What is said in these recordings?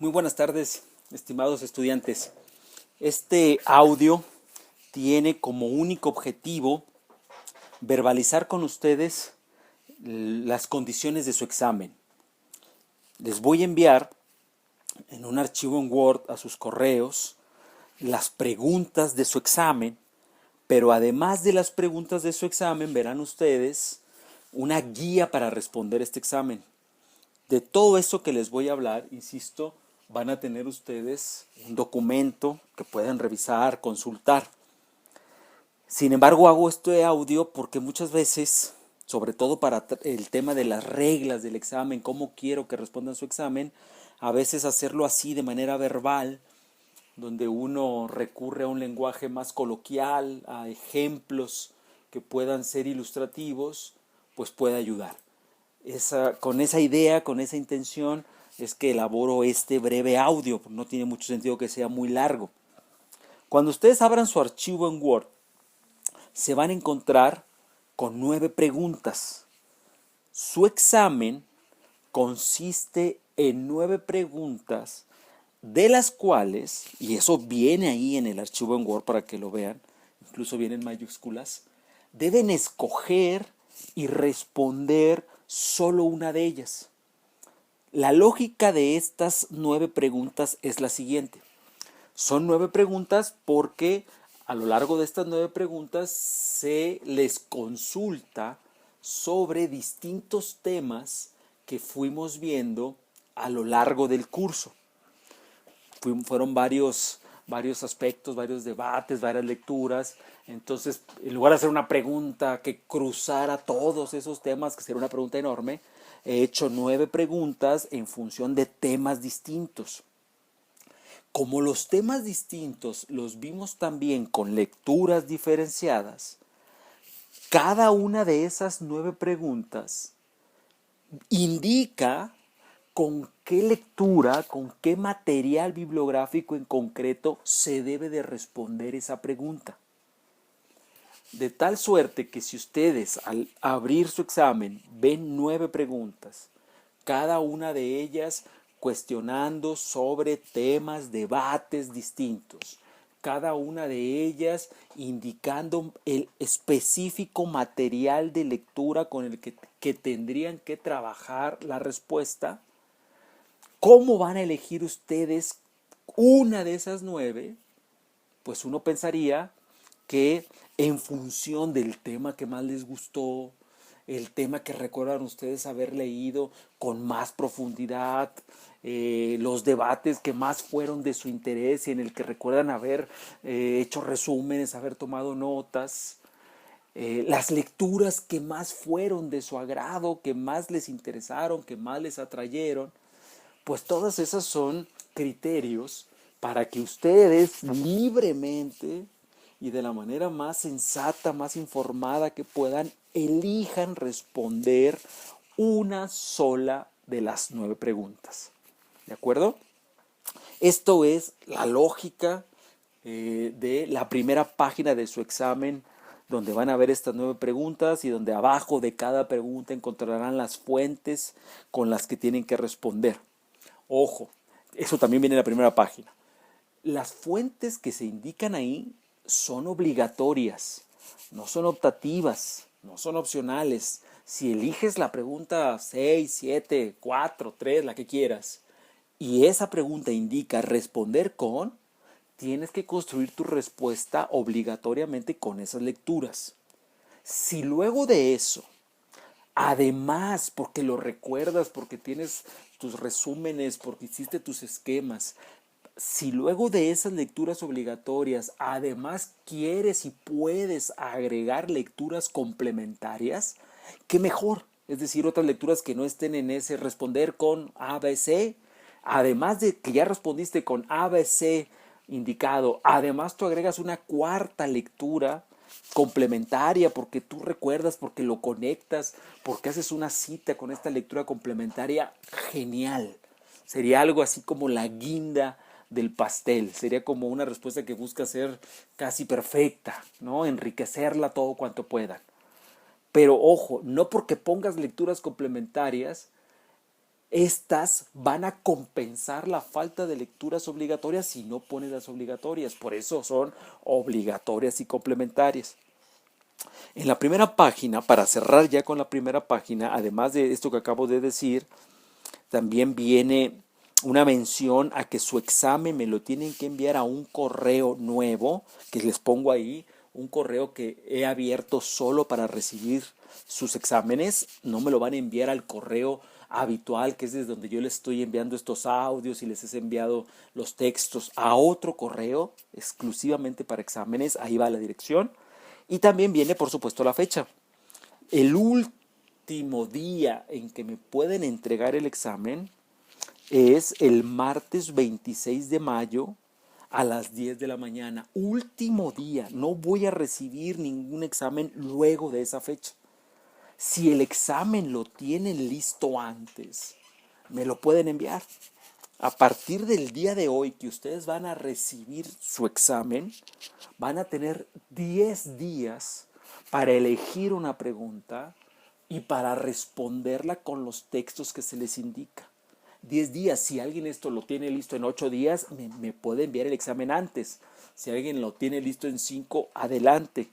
Muy buenas tardes, estimados estudiantes. Este audio tiene como único objetivo verbalizar con ustedes las condiciones de su examen. Les voy a enviar en un archivo en Word a sus correos las preguntas de su examen, pero además de las preguntas de su examen verán ustedes una guía para responder este examen. De todo esto que les voy a hablar, insisto, van a tener ustedes un documento que pueden revisar, consultar. Sin embargo, hago este audio porque muchas veces, sobre todo para el tema de las reglas del examen, cómo quiero que respondan su examen, a veces hacerlo así de manera verbal, donde uno recurre a un lenguaje más coloquial, a ejemplos que puedan ser ilustrativos, pues puede ayudar. Con esa idea, con esa intención, es que elaboro este breve audio. No tiene mucho sentido que sea muy largo. Cuando ustedes abran su archivo en Word, se van a encontrar con 9 preguntas. Su examen consiste en 9 preguntas, de las cuales, y eso viene ahí en el archivo en Word para que lo vean, incluso viene en mayúsculas, deben escoger y responder solo una de ellas. La lógica de estas 9 preguntas es la siguiente. Son 9 preguntas porque a lo largo de estas 9 preguntas se les consulta sobre distintos temas que fuimos viendo a lo largo del curso. Fueron varios aspectos, varios debates, varias lecturas. Entonces, en lugar de hacer una pregunta que cruzara todos esos temas, que sería una pregunta enorme, he hecho 9 preguntas en función de temas distintos. Como los temas distintos los vimos también con lecturas diferenciadas, cada una de esas 9 preguntas indica con qué lectura, con qué material bibliográfico en concreto se debe de responder esa pregunta. De tal suerte que si ustedes al abrir su examen ven 9 preguntas, cada una de ellas cuestionando sobre temas, debates distintos, cada una de ellas indicando el específico material de lectura con el que tendrían que trabajar la respuesta. ¿Cómo van a elegir ustedes una de esas 9? Pues uno pensaría que en función del tema que más les gustó, el tema que recuerdan ustedes haber leído con más profundidad, los debates que más fueron de su interés y en el que recuerdan haber hecho resúmenes, haber tomado notas, las lecturas que más fueron de su agrado, que más les interesaron, que más les atrayeron, pues todas esas son criterios para que ustedes libremente y de la manera más sensata, más informada que puedan, elijan responder una sola de las 9 preguntas. ¿De acuerdo? Esto es la lógica de la primera página de su examen, donde van a ver estas 9 preguntas y donde abajo de cada pregunta encontrarán las fuentes con las que tienen que responder. Ojo, eso también viene en la primera página. Las fuentes que se indican ahí son obligatorias, no son optativas, no son opcionales. Si eliges la pregunta 6, 7, 4, 3, la que quieras, y esa pregunta indica responder con, tienes que construir tu respuesta obligatoriamente con esas lecturas. Si luego de eso, además, porque lo recuerdas, porque tienes tus resúmenes, porque hiciste tus esquemas, si luego de esas lecturas obligatorias, además quieres y puedes agregar lecturas complementarias, qué mejor. Es decir, otras lecturas que no estén en ese responder con A, B, C. Además de que ya respondiste con A, B, C indicado, además tú agregas una cuarta lectura complementaria porque tú recuerdas, porque lo conectas, porque haces una cita con esta lectura complementaria, genial. Sería algo así como la guinda del pastel. Sería como una respuesta que busca ser casi perfecta, ¿no? Enriquecerla todo cuanto puedan. Pero ojo, no porque pongas lecturas complementarias Estas van a compensar la falta de lecturas obligatorias si no pones las obligatorias. Por eso son obligatorias y complementarias. En la primera página, para cerrar ya con la primera página, además de esto que acabo de decir, también viene una mención a que su examen me lo tienen que enviar a un correo nuevo, que les pongo ahí, un correo que he abierto solo para recibir sus exámenes. No me lo van a enviar al correo habitual, que es desde donde yo les estoy enviando estos audios y les he enviado los textos, a otro correo exclusivamente para exámenes. Ahí va la dirección. Y también viene, por supuesto, la fecha. El último día en que me pueden entregar el examen es el martes 26 de mayo a las 10 de la mañana. Último día. No voy a recibir ningún examen luego de esa fecha. Si el examen lo tienen listo antes, me lo pueden enviar. A partir del día de hoy que ustedes van a recibir su examen, van a tener 10 días para elegir una pregunta y para responderla con los textos que se les indica. 10 días, si alguien esto lo tiene listo en 8 días, me puede enviar el examen antes. Si alguien lo tiene listo en 5, adelante.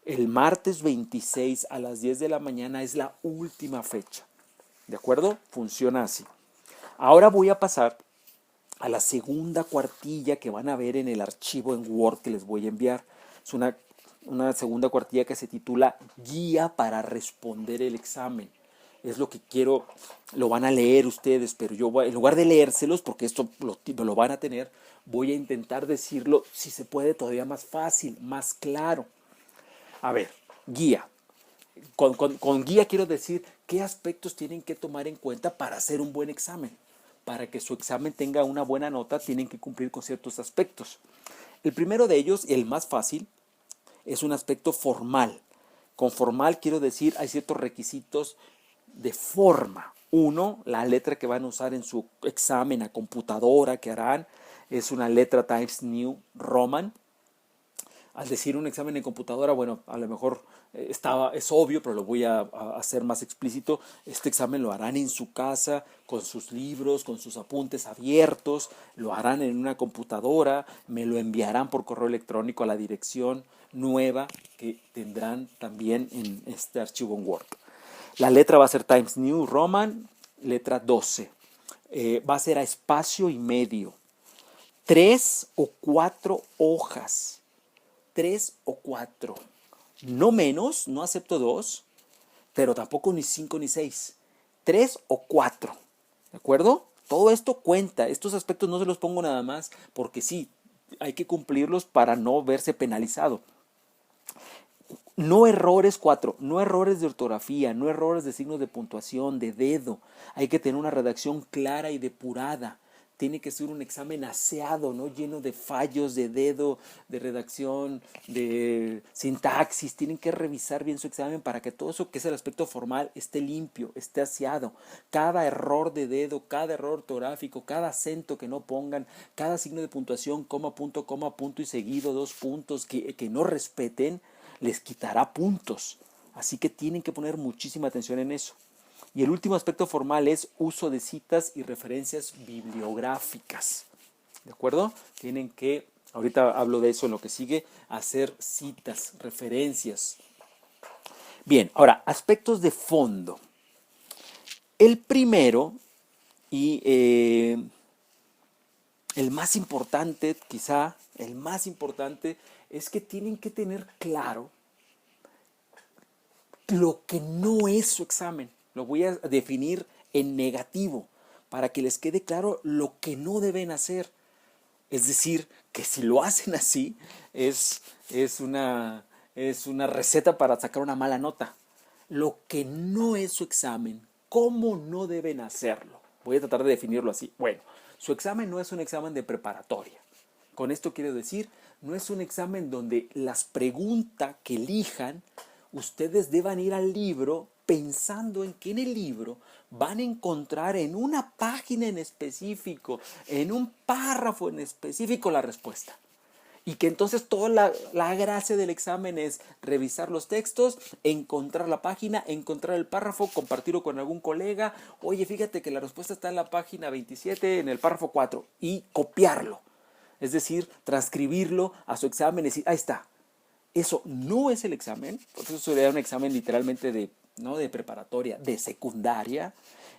El martes 26 a las 10 de la mañana es la última fecha. ¿De acuerdo? Funciona así. Ahora voy a pasar a la segunda cuartilla que van a ver en el archivo en Word que les voy a enviar. Es una segunda cuartilla que se titula Guía para responder el examen. Es lo que quiero, lo van a leer ustedes, pero yo voy, en lugar de leérselos, porque esto lo van a tener, voy a intentar decirlo, si se puede, todavía más fácil, más claro. A ver, guía. Con guía quiero decir qué aspectos tienen que tomar en cuenta para hacer un buen examen. Para que su examen tenga una buena nota, tienen que cumplir con ciertos aspectos. El primero de ellos, el más fácil, es un aspecto formal. Con formal quiero decir, hay ciertos requisitos de forma. Uno, la letra que van a usar en su examen a computadora que harán es una letra Times New Roman. Al decir un examen en computadora, bueno, a lo mejor es obvio, pero lo voy a hacer más explícito. Este examen lo harán en su casa, con sus libros, con sus apuntes abiertos, lo harán en una computadora, me lo enviarán por correo electrónico a la dirección nueva que tendrán también en este archivo en Word. La letra va a ser Times New Roman, letra 12. Va a ser a espacio y medio. 3 o 4 hojas. 3 o 4. No menos, no acepto 2, pero tampoco ni 5 ni 6. 3 o 4. ¿De acuerdo? Todo esto cuenta. Estos aspectos no se los pongo nada más porque sí, hay que cumplirlos para no verse penalizado. No errores, 4, no errores de ortografía, no errores de signos de puntuación, de dedo. Hay que tener una redacción clara y depurada. Tiene que ser un examen aseado, no lleno de fallos de dedo, de redacción, de sintaxis. Tienen que revisar bien su examen para que todo eso que es el aspecto formal esté limpio, esté aseado. Cada error de dedo, cada error ortográfico, cada acento que no pongan, cada signo de puntuación, coma, punto y seguido, 2 puntos que no respeten, les quitará puntos. Así que tienen que poner muchísima atención en eso. Y el último aspecto formal es uso de citas y referencias bibliográficas. ¿De acuerdo? Tienen que, ahorita hablo de eso en lo que sigue, hacer citas, referencias. Bien, ahora, aspectos de fondo. El primero y el más importante, quizá el más importante, es que tienen que tener claro lo que no es su examen. Lo voy a definir en negativo para que les quede claro lo que no deben hacer. Es decir, que si lo hacen así, es una receta para sacar una mala nota. Lo que no es su examen, ¿cómo no deben hacerlo? Voy a tratar de definirlo así. Bueno, su examen no es un examen de preparatoria. Con esto quiero decir, no es un examen donde las preguntas que elijan, ustedes deban ir al libro pensando en que en el libro van a encontrar en una página en específico, en un párrafo en específico la respuesta. Y que entonces toda la gracia del examen es revisar los textos, encontrar la página, encontrar el párrafo, compartirlo con algún colega. Oye, fíjate que la respuesta está en la página 27, en el párrafo 4, y copiarlo. Es decir, transcribirlo a su examen y decir, ahí está. Eso no es el examen, porque eso sería un examen literalmente no de preparatoria, de secundaria,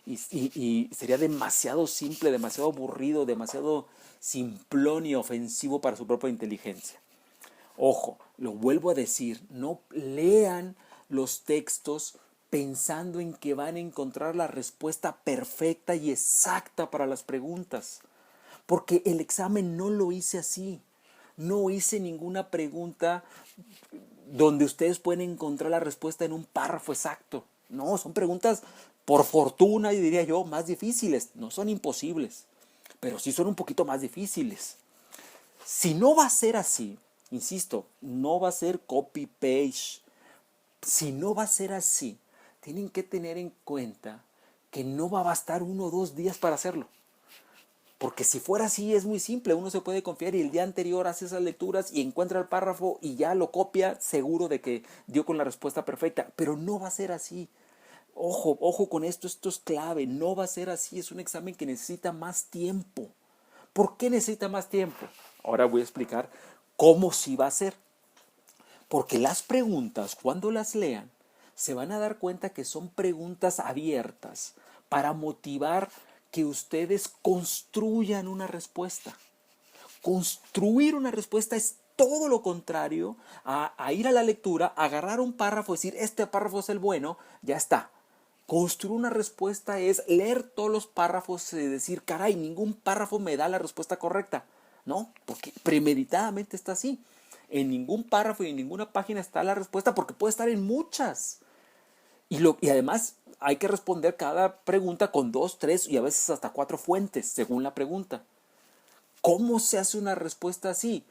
y sería demasiado simple, demasiado aburrido, demasiado simplón y ofensivo para su propia inteligencia. Ojo, lo vuelvo a decir, no lean los textos pensando en que van a encontrar la respuesta perfecta y exacta para las preguntas, porque el examen no lo hice así. No hice ninguna pregunta donde ustedes pueden encontrar la respuesta en un párrafo exacto. No, son preguntas, por fortuna, y diría yo, más difíciles. No son imposibles, pero sí son un poquito más difíciles. Si no va a ser así, insisto, no va a ser copy-paste. Si no va a ser así, tienen que tener en cuenta que no va a bastar 1 o 2 días para hacerlo. Porque si fuera así es muy simple, uno se puede confiar y el día anterior hace esas lecturas y encuentra el párrafo y ya lo copia seguro de que dio con la respuesta perfecta. Pero no va a ser así. Ojo, ojo con esto es clave, no va a ser así, es un examen que necesita más tiempo. ¿Por qué necesita más tiempo? Ahora voy a explicar cómo sí va a ser. Porque las preguntas, cuando las lean, se van a dar cuenta que son preguntas abiertas para motivar que ustedes construyan una respuesta. Construir una respuesta es todo lo contrario a ir a la lectura, agarrar un párrafo, decir, este párrafo es el bueno, ya está. Construir una respuesta es leer todos los párrafos y decir, caray, ningún párrafo me da la respuesta correcta. No, porque premeditadamente está así. En ningún párrafo y en ninguna página está la respuesta porque puede estar en muchas. Y además hay que responder cada pregunta con 2, 3 y a veces hasta 4 fuentes según la pregunta. ¿Cómo se hace una respuesta así?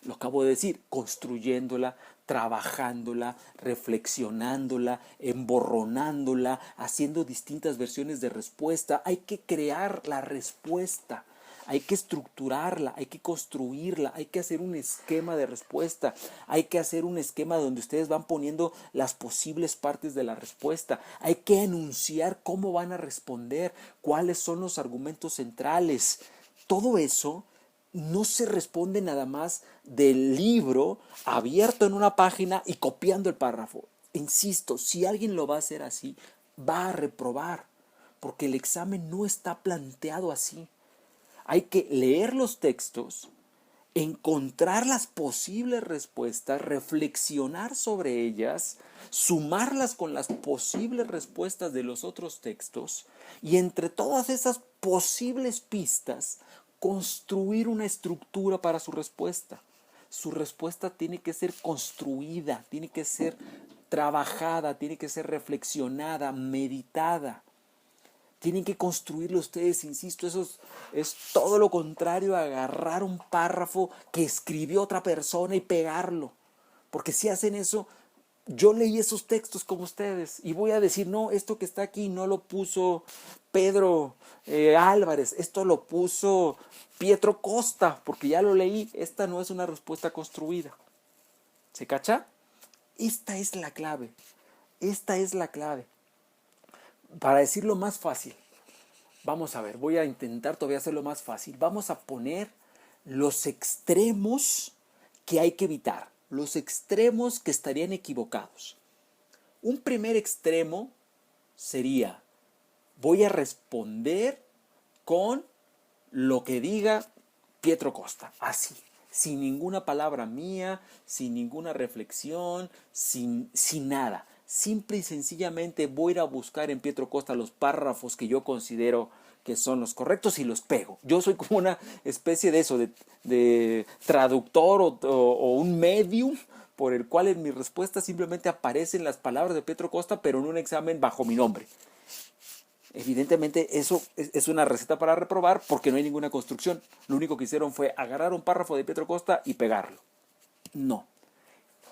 Lo acabo de decir, construyéndola, trabajándola, reflexionándola, emborronándola, haciendo distintas versiones de respuesta. Hay que crear la respuesta. Hay que estructurarla, hay que construirla, hay que hacer un esquema de respuesta, hay que hacer un esquema donde ustedes van poniendo las posibles partes de la respuesta, hay que anunciar cómo van a responder, cuáles son los argumentos centrales. Todo eso no se responde nada más del libro abierto en una página y copiando el párrafo. Insisto, si alguien lo va a hacer así, va a reprobar, porque el examen no está planteado así. Hay que leer los textos, encontrar las posibles respuestas, reflexionar sobre ellas, sumarlas con las posibles respuestas de los otros textos y entre todas esas posibles pistas construir una estructura para su respuesta. Su respuesta tiene que ser construida, tiene que ser trabajada, tiene que ser reflexionada, meditada. Tienen que construirlo ustedes, insisto, eso es todo lo contrario a agarrar un párrafo que escribió otra persona y pegarlo. Porque si hacen eso, yo leí esos textos como ustedes y voy a decir, no, esto que está aquí no lo puso Pedro Álvarez, esto lo puso Pietro Costa, porque ya lo leí, esta no es una respuesta construida. ¿Se cacha? Esta es la clave, esta es la clave. Para decirlo más fácil, vamos a ver, voy a intentar todavía hacerlo más fácil. Vamos a poner los extremos que hay que evitar, los extremos que estarían equivocados. Un primer extremo sería, voy a responder con lo que diga Pietro Costa, así, sin ninguna palabra mía, sin ninguna reflexión, sin nada. Simple y sencillamente voy a ir a buscar en Pietro Costa los párrafos que yo considero que son los correctos y los pego. Yo soy como una especie de eso, de traductor o un medium por el cual en mi respuesta simplemente aparecen las palabras de Pietro Costa, pero en un examen bajo mi nombre. Evidentemente eso es una receta para reprobar porque no hay ninguna construcción. Lo único que hicieron fue agarrar un párrafo de Pietro Costa y pegarlo. No,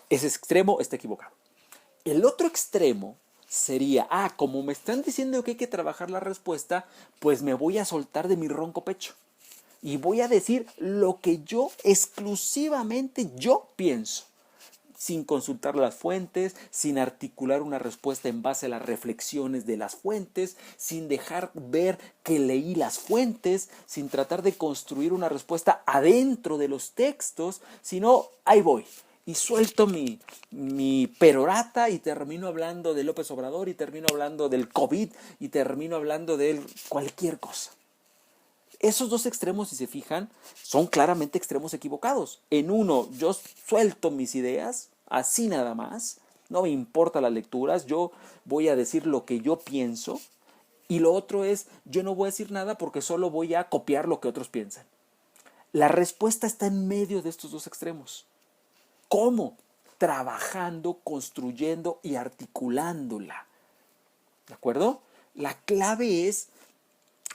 ese extremo está equivocado. El otro extremo sería, como me están diciendo que hay que trabajar la respuesta, pues me voy a soltar de mi ronco pecho. y voy a decir lo que yo, exclusivamente yo pienso, sin consultar las fuentes, sin articular una respuesta en base a las reflexiones de las fuentes, sin dejar ver que leí las fuentes, sin tratar de construir una respuesta adentro de los textos, sino ahí voy. Y suelto mi perorata y termino hablando de López Obrador y termino hablando del COVID y termino hablando de cualquier cosa. Esos dos extremos, si se fijan, son claramente extremos equivocados. En uno, yo suelto mis ideas, así nada más, no me importa las lecturas, yo voy a decir lo que yo pienso. Y lo otro es, yo no voy a decir nada porque solo voy a copiar lo que otros piensan. La respuesta está en medio de estos dos extremos. ¿Cómo? Trabajando, construyendo y articulándola. ¿De acuerdo? La clave es,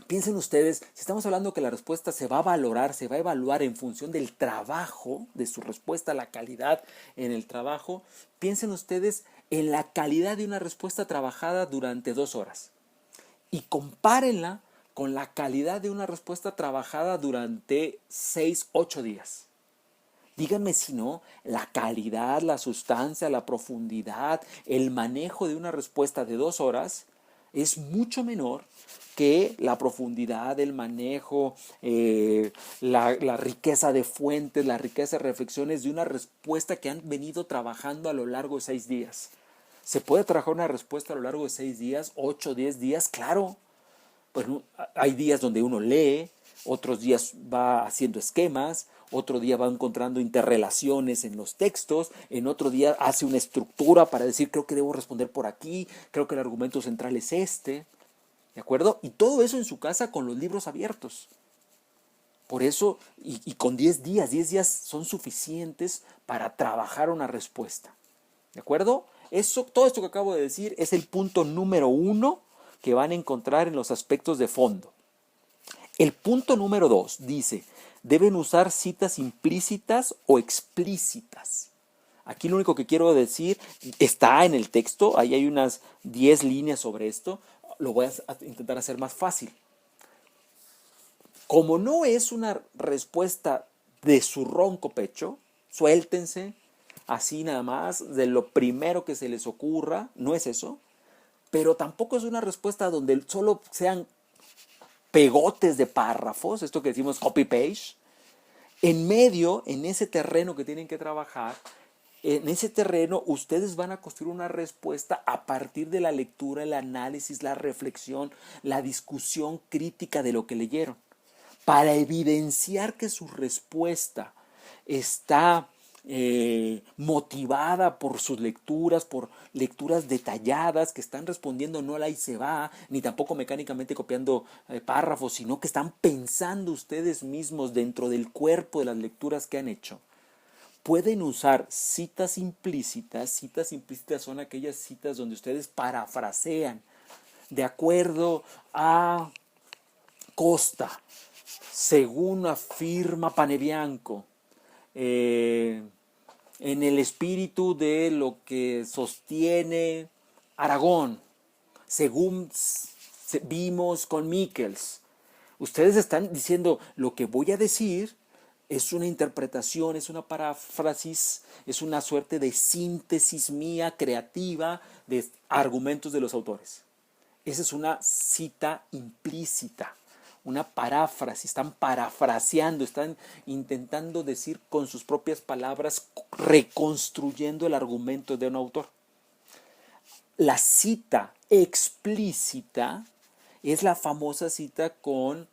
piensen ustedes, si estamos hablando que la respuesta se va a valorar, se va a evaluar en función del trabajo, de su respuesta, la calidad en el trabajo, piensen ustedes en la calidad de una respuesta trabajada durante 2 horas y compárenla con la calidad de una respuesta trabajada durante 6, 8 días. Díganme si no, la calidad, la sustancia, la profundidad, el manejo de una respuesta de 2 horas es mucho menor que la profundidad, el manejo, la riqueza de fuentes, la riqueza de reflexiones de una respuesta que han venido trabajando a lo largo de 6 días. ¿Se puede trabajar una respuesta a lo largo de 6 días, 8, 10 días? Claro. Pues hay días donde uno lee, otros días va haciendo esquemas, otro día va encontrando interrelaciones en los textos, en otro día hace una estructura para decir, creo que debo responder por aquí, creo que el argumento central es este, ¿de acuerdo? Y todo eso en su casa con los libros abiertos. Por eso, y con 10 días son suficientes para trabajar una respuesta, ¿de acuerdo? Todo esto que acabo de decir es el punto número 1 que van a encontrar en los aspectos de fondo. El punto número 2 dice, deben usar citas implícitas o explícitas. Aquí lo único que quiero decir está en el texto, ahí hay unas 10 líneas sobre esto, lo voy a intentar hacer más fácil. Como no es una respuesta de su ronco pecho, suéltense así nada más, de lo primero que se les ocurra, no es eso, pero tampoco es una respuesta donde solo sean pegotes de párrafos, esto que decimos copy-paste. En medio, en ese terreno que tienen que trabajar, en ese terreno ustedes van a construir una respuesta a partir de la lectura, el análisis, la reflexión, la discusión crítica de lo que leyeron, para evidenciar que su respuesta está motivada por sus lecturas, por lecturas detalladas, que están respondiendo no a la y se va, ni tampoco mecánicamente copiando párrafos, sino que están pensando ustedes mismos dentro del cuerpo de las lecturas que han hecho. Pueden usar citas implícitas. Citas implícitas son aquellas citas donde ustedes parafrasean de acuerdo a Costa, según afirma Panebianco, en el espíritu de lo que sostiene Aragón, según vimos con Michels. Ustedes están diciendo, lo que voy a decir es una interpretación, es una paráfrasis, es una suerte de síntesis mía creativa de argumentos de los autores. Esa es una cita implícita, una paráfrasis, están parafraseando, están intentando decir con sus propias palabras, reconstruyendo el argumento de un autor. La cita explícita es la famosa cita con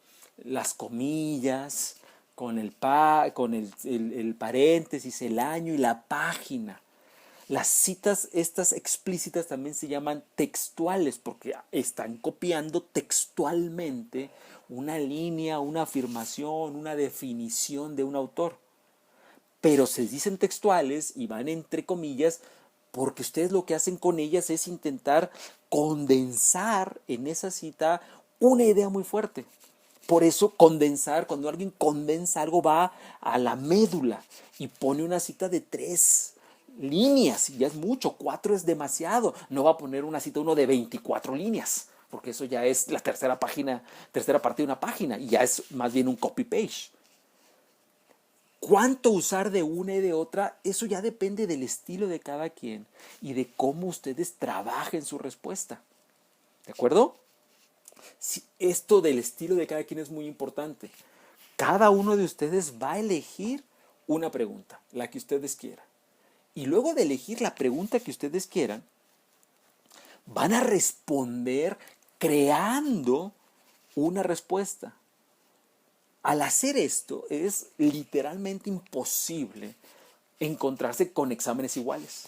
las comillas, con el paréntesis, el año y la página. Las citas estas explícitas también se llaman textuales porque están copiando textualmente una línea, una afirmación, una definición de un autor. Pero se dicen textuales y van entre comillas porque ustedes lo que hacen con ellas es intentar condensar en esa cita una idea muy fuerte. Por eso condensar, cuando alguien condensa algo va a la médula y pone una cita de 3 líneas, y ya es mucho, 4 es demasiado. No va a poner una cita uno de 24 líneas, porque eso ya es la tercera parte de una página y ya es más bien un copy-paste. ¿Cuánto usar de una y de otra? Eso ya depende del estilo de cada quien y de cómo ustedes trabajen su respuesta. ¿De acuerdo? Esto del estilo de cada quien es muy importante. Cada uno de ustedes va a elegir una pregunta, la que ustedes quieran. Y luego de elegir la pregunta que ustedes quieran, van a responder creando una respuesta. Al hacer esto es literalmente imposible encontrarse con exámenes iguales.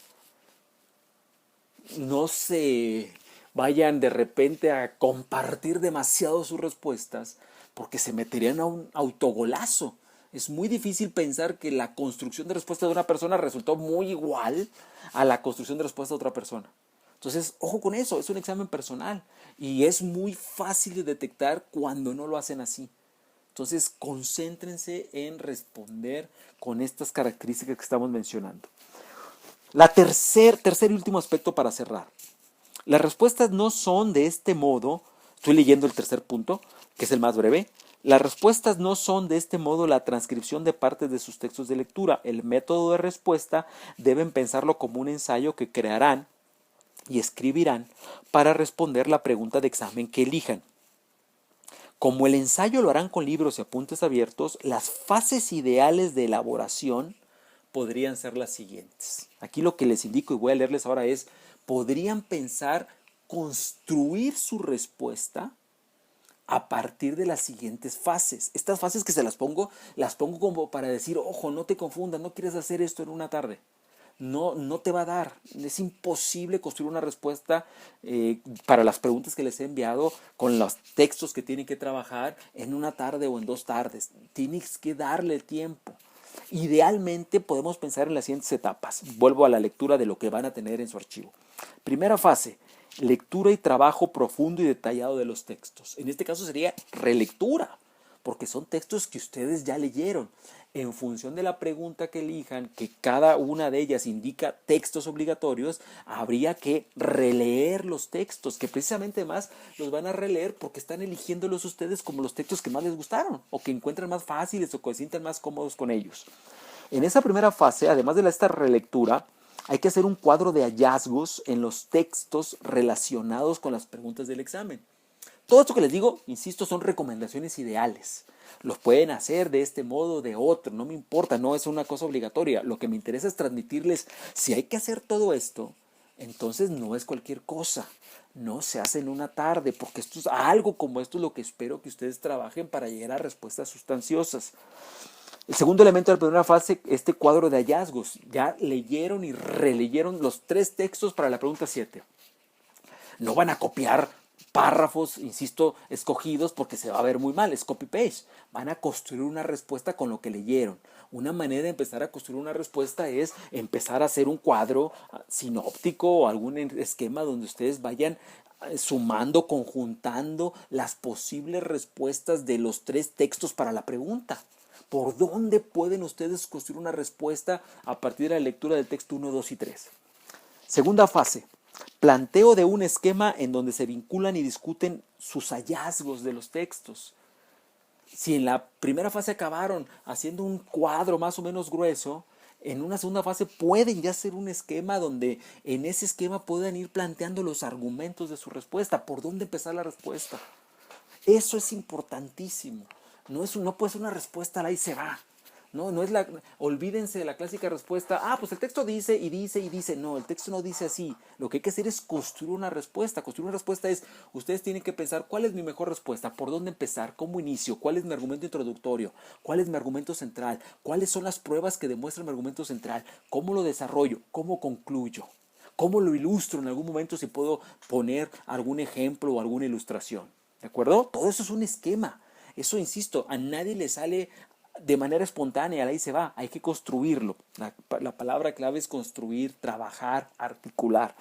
No se vayan de repente a compartir demasiado sus respuestas porque se meterían a un autogolazo. Es muy difícil pensar que la construcción de respuesta de una persona resultó muy igual a la construcción de respuesta de otra persona. Entonces, ojo con eso, es un examen personal y es muy fácil de detectar cuando no lo hacen así. Entonces, concéntrense en responder con estas características que estamos mencionando. Tercer y último aspecto para cerrar. Las respuestas no son de este modo, estoy leyendo el tercer punto, que es el más breve. Las respuestas no son de este modo la transcripción de partes de sus textos de lectura. El método de respuesta deben pensarlo como un ensayo que crearán y escribirán para responder la pregunta de examen que elijan. Como el ensayo lo harán con libros y apuntes abiertos, las fases ideales de elaboración podrían ser las siguientes. Aquí lo que les indico y voy a leerles ahora es, podrían pensar construir su respuesta a partir de las siguientes fases. Estas fases que las pongo como para decir, ojo, no te confundas, no quieres hacer esto en una tarde. No te va a dar. Es imposible construir una respuesta para las preguntas que les he enviado con los textos que tienen que trabajar en una tarde o en 2 tardes. Tienes que darle tiempo. Idealmente podemos pensar en las siguientes etapas. Vuelvo a la lectura de lo que van a tener en su archivo. Primera fase, lectura y trabajo profundo y detallado de los textos. En este caso sería relectura, porque son textos que ustedes ya leyeron. En función de la pregunta que elijan, que cada una de ellas indica textos obligatorios, habría que releer los textos, que precisamente más los van a releer porque están eligiéndolos ustedes como los textos que más les gustaron, o que encuentran más fáciles o que se sienten más cómodos con ellos. En esa primera fase, además de esta relectura, hay que hacer un cuadro de hallazgos en los textos relacionados con las preguntas del examen. Todo esto que les digo, insisto, son recomendaciones ideales. Los pueden hacer de este modo o de otro, no me importa, no es una cosa obligatoria. Lo que me interesa es transmitirles, si hay que hacer todo esto, entonces no es cualquier cosa. No se hace en una tarde, porque esto es algo como esto es lo que espero que ustedes trabajen para llegar a respuestas sustanciosas. El segundo elemento de la primera fase, este cuadro de hallazgos. Ya leyeron y releyeron los 3 textos para la pregunta 7. No van a copiar párrafos, insisto, escogidos porque se va a ver muy mal, es copy-paste. Van a construir una respuesta con lo que leyeron. Una manera de empezar a construir una respuesta es empezar a hacer un cuadro sinóptico o algún esquema donde ustedes vayan sumando, conjuntando las posibles respuestas de los 3 textos para la pregunta. ¿Por dónde pueden ustedes construir una respuesta a partir de la lectura del texto 1, 2 y 3? Segunda fase. Planteo de un esquema en donde se vinculan y discuten sus hallazgos de los textos. Si en la primera fase acabaron haciendo un cuadro más o menos grueso, en una segunda fase pueden ya hacer un esquema donde en ese esquema puedan ir planteando los argumentos de su respuesta, por dónde empezar la respuesta. Eso es importantísimo. No puede ser una respuesta ahí se va. Olvídense de la clásica respuesta, pues el texto dice y dice y dice. No, el texto no dice así. Lo que hay que hacer es construir una respuesta. Construir una respuesta es, ustedes tienen que pensar cuál es mi mejor respuesta, por dónde empezar, cómo inicio, cuál es mi argumento introductorio, cuál es mi argumento central, cuáles son las pruebas que demuestran mi argumento central, cómo lo desarrollo, cómo concluyo, cómo lo ilustro en algún momento si puedo poner algún ejemplo o alguna ilustración. ¿De acuerdo? Todo eso es un esquema. Eso, insisto, a nadie le sale de manera espontánea, ahí se va, hay que construirlo. La palabra clave es construir, trabajar, articular.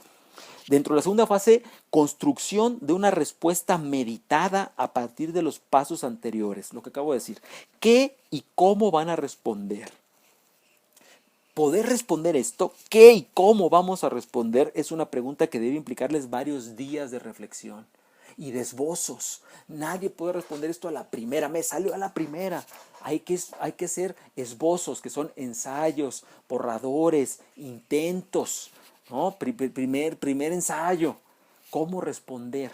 Dentro de la segunda fase, construcción de una respuesta meditada a partir de los pasos anteriores, lo que acabo de decir. ¿Qué y cómo van a responder? Poder responder esto, ¿qué y cómo vamos a responder? Es una pregunta que debe implicarles varios días de reflexión. y de esbozos. Nadie puede responder esto a la primera, me salió a la primera. Hay que hacer esbozos, que son ensayos, borradores, intentos, ¿no? Primer ensayo. ¿Cómo responder?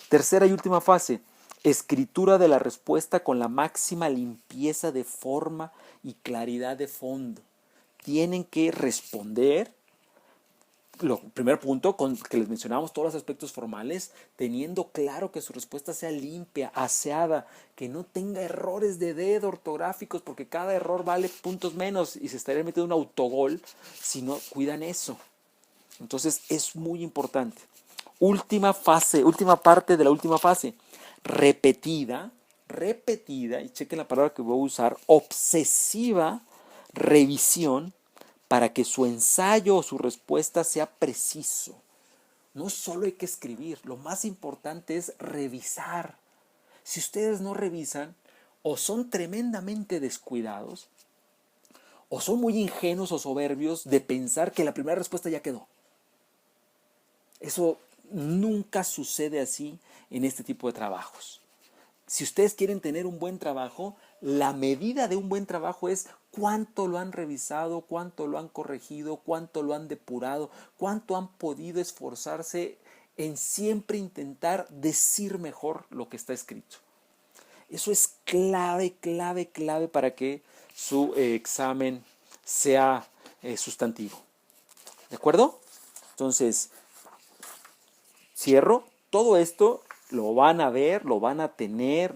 Tercera y última fase, escritura de la respuesta con la máxima limpieza de forma y claridad de fondo. Tienen que responder, primer punto, que les mencionamos todos los aspectos formales, teniendo claro que su respuesta sea limpia, aseada, que no tenga errores de dedo ortográficos, porque cada error vale puntos menos y se estaría metiendo un autogol si no cuidan eso. Entonces es muy importante. Última parte de la última fase, repetida, y chequen la palabra que voy a usar, obsesiva revisión para que su ensayo o su respuesta sea preciso. No solo hay que escribir, lo más importante es revisar. Si ustedes no revisan, o son tremendamente descuidados, o son muy ingenuos o soberbios de pensar que la primera respuesta ya quedó. Eso nunca sucede así en este tipo de trabajos. Si ustedes quieren tener un buen trabajo, la medida de un buen trabajo es cuánto lo han revisado, cuánto lo han corregido, cuánto lo han depurado, cuánto han podido esforzarse en siempre intentar decir mejor lo que está escrito. Eso es clave para que su examen sea sustantivo. ¿De acuerdo? Entonces, cierro. Todo esto lo van a ver, lo van a tener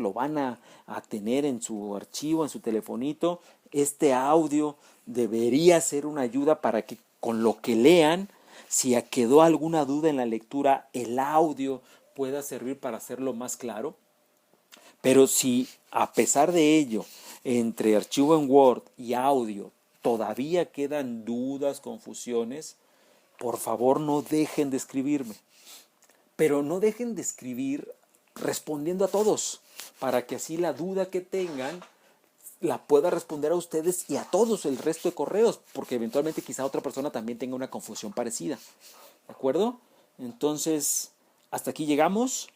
en su archivo, en su telefonito. Este audio debería ser una ayuda para que con lo que lean, si quedó alguna duda en la lectura, el audio pueda servir para hacerlo más claro. Pero si a pesar de ello, entre archivo en Word y audio, todavía quedan dudas, confusiones, por favor no dejen de escribirme. Pero no dejen de escribir respondiendo a todos, para que así la duda que tengan la pueda responder a ustedes y a todos el resto de correos, porque eventualmente quizá otra persona también tenga una confusión parecida. ¿De acuerdo? Entonces, hasta aquí llegamos.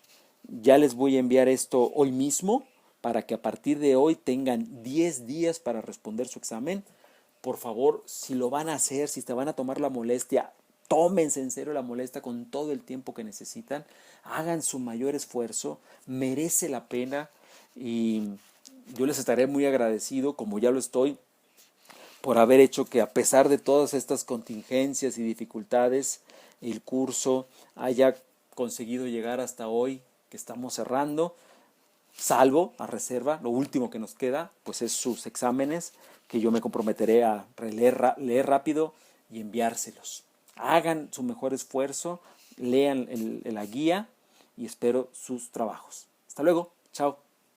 Ya les voy a enviar esto hoy mismo para que a partir de hoy tengan 10 días para responder su examen. Por favor, si lo van a hacer, si te van a tomar la molestia, tómense en serio la molestia con todo el tiempo que necesitan. Hagan su mayor esfuerzo. Merece la pena y yo les estaré muy agradecido, como ya lo estoy, por haber hecho que a pesar de todas estas contingencias y dificultades, el curso haya conseguido llegar hasta hoy, que estamos cerrando, salvo, a reserva, lo último que nos queda, pues es sus exámenes, que yo me comprometeré a leer rápido y enviárselos. Hagan su mejor esfuerzo, lean la guía y espero sus trabajos. Hasta luego, chao.